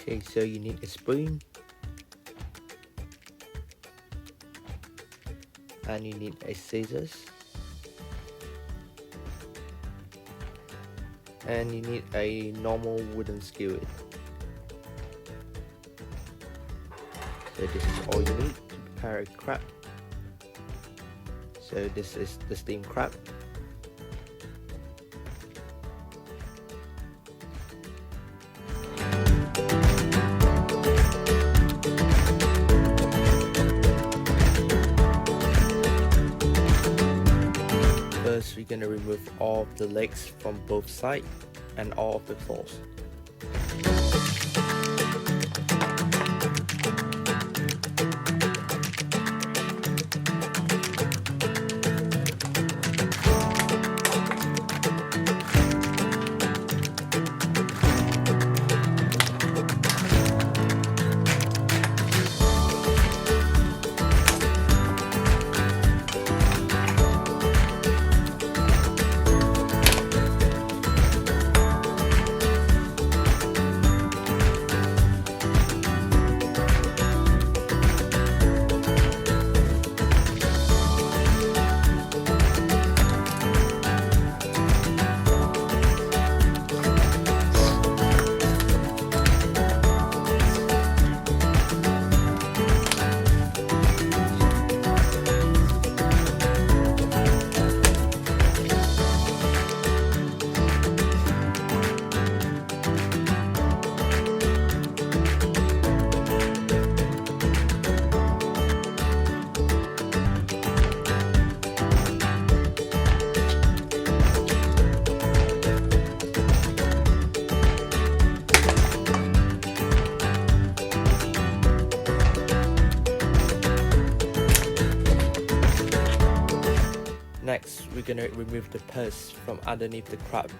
Okay, so you need a spoon, and you need a scissors, and you need a normal wooden skillet. So this is all you need to prepare a crab. So this is the steamed crab. First, we're gonna remove all of the legs from both sides and all of the claws. Next, we're gonna remove the pus from underneath the crab.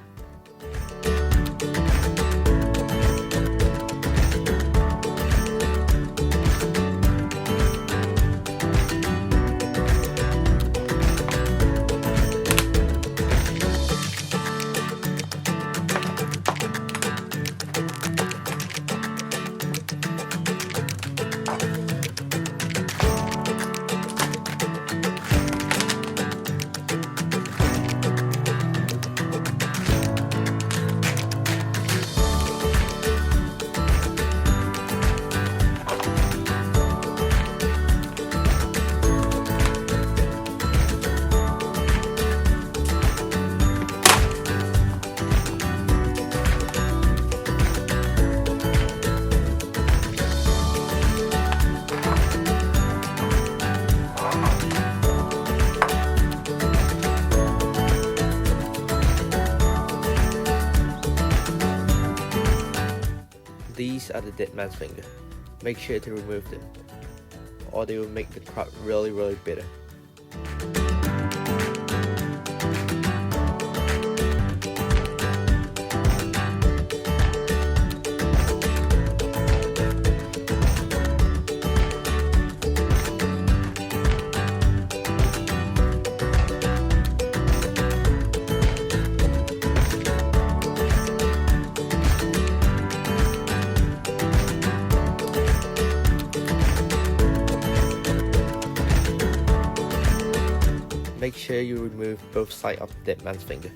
These are the dead man's finger. Make sure to remove them, or they will make the crab really bitter. Make sure you remove both sides of the dead man's finger.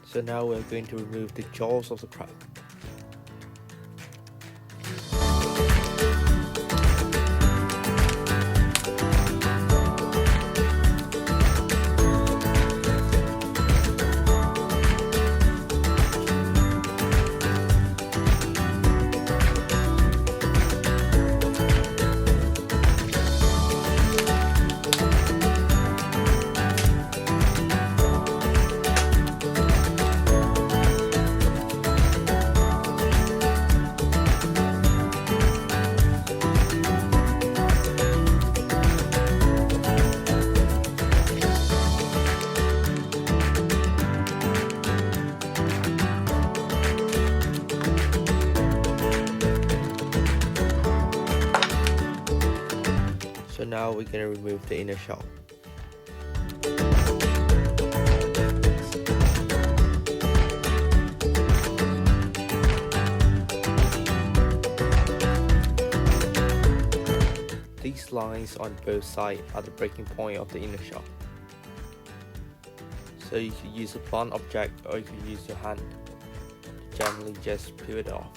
So now we're going to remove the jaws of the crab. now we're going to remove the inner shell. These lines on both sides are the breaking point of the inner shell. So you could use a blunt object or you could use your hand to gently just peel it off.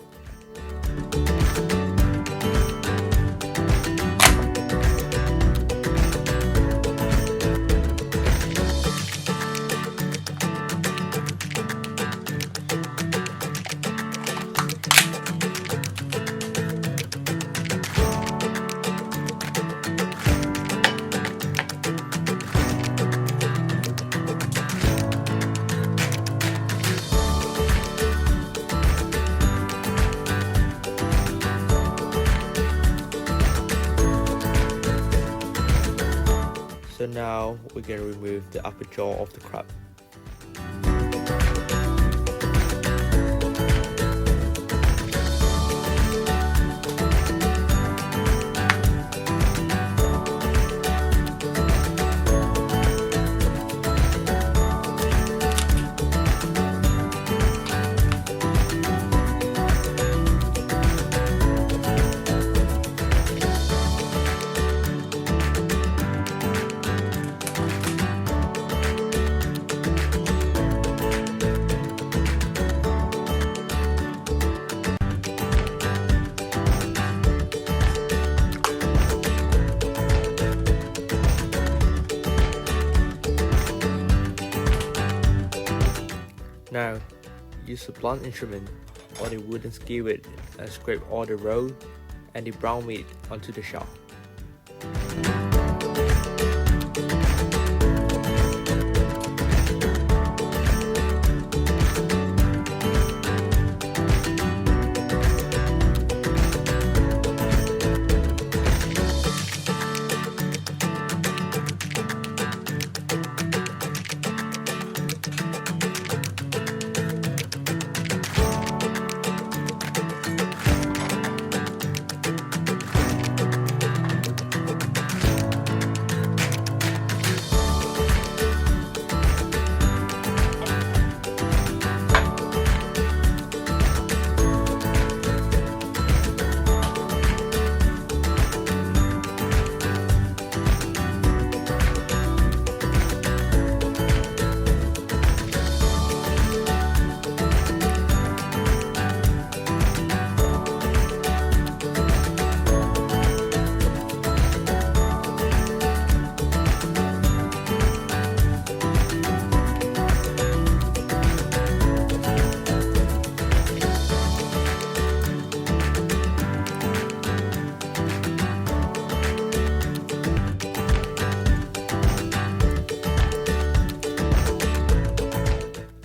So now we're going to remove the upper jaw of the crab. Now, use a blunt instrument or the wooden skillet and scrape all the raw and the brown meat onto the shell.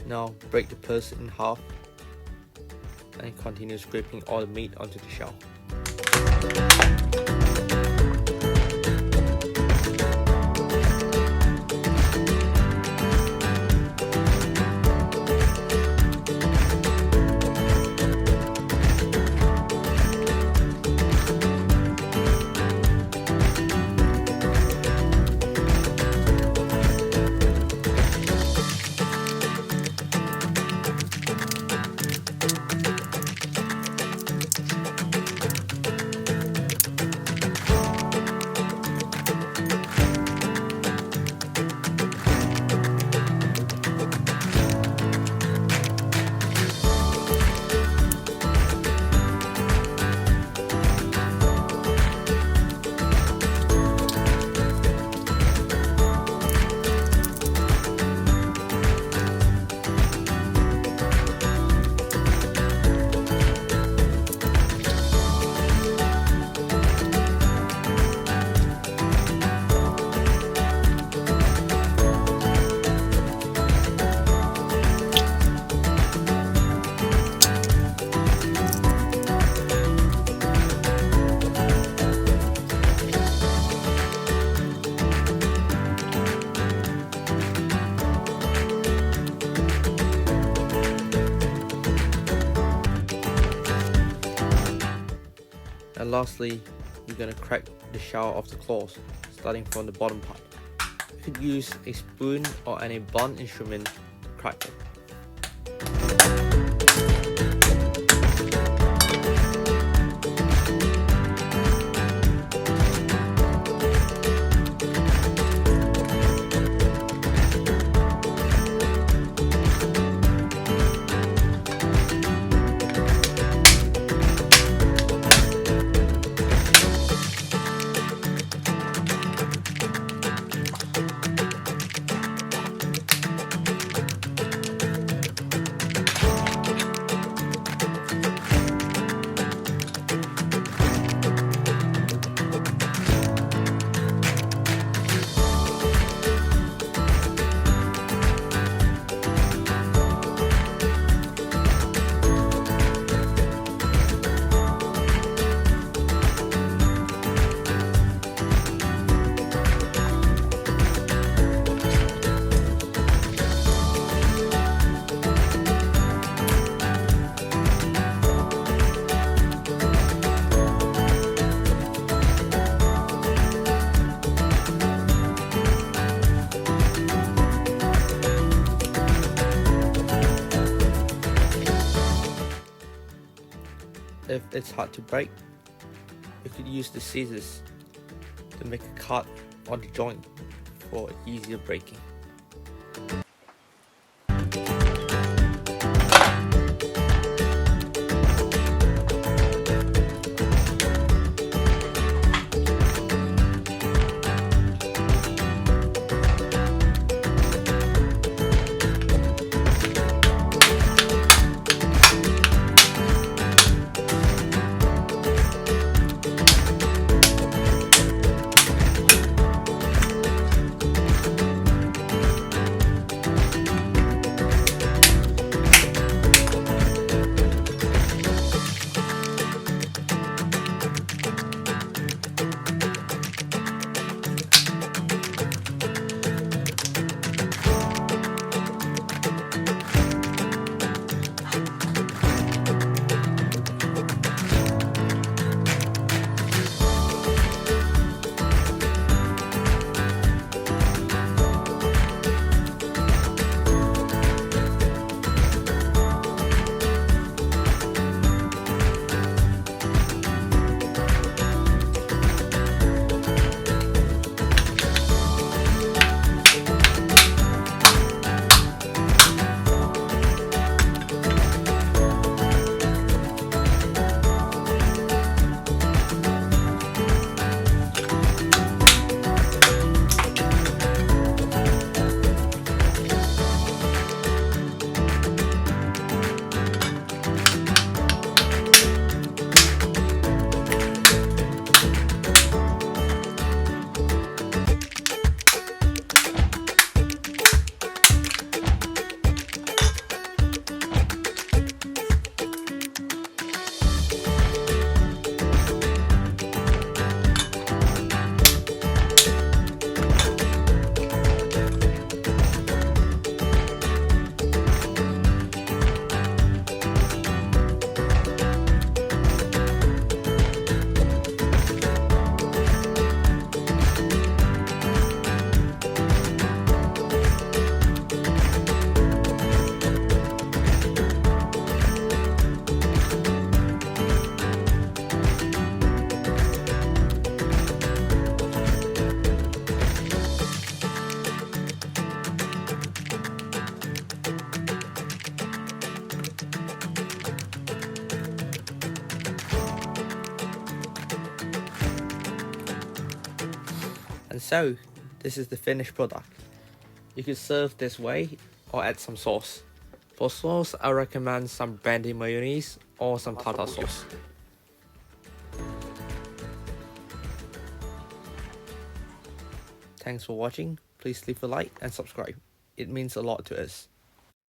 Now break the purse in half and continue scraping all the meat onto the shell. And lastly, you're going to crack the shell of the claws. starting from the bottom part. You could use a spoon or any blunt instrument to crack it. If it's hard to break, you could use the scissors to make a cut on the joint for easier breaking. And so, this is the finished product. You could serve this way or add some sauce. For sauce, I recommend some brandy mayonnaise or some tartar sauce. Thanks for watching. Please leave a like and subscribe. It means a lot to us.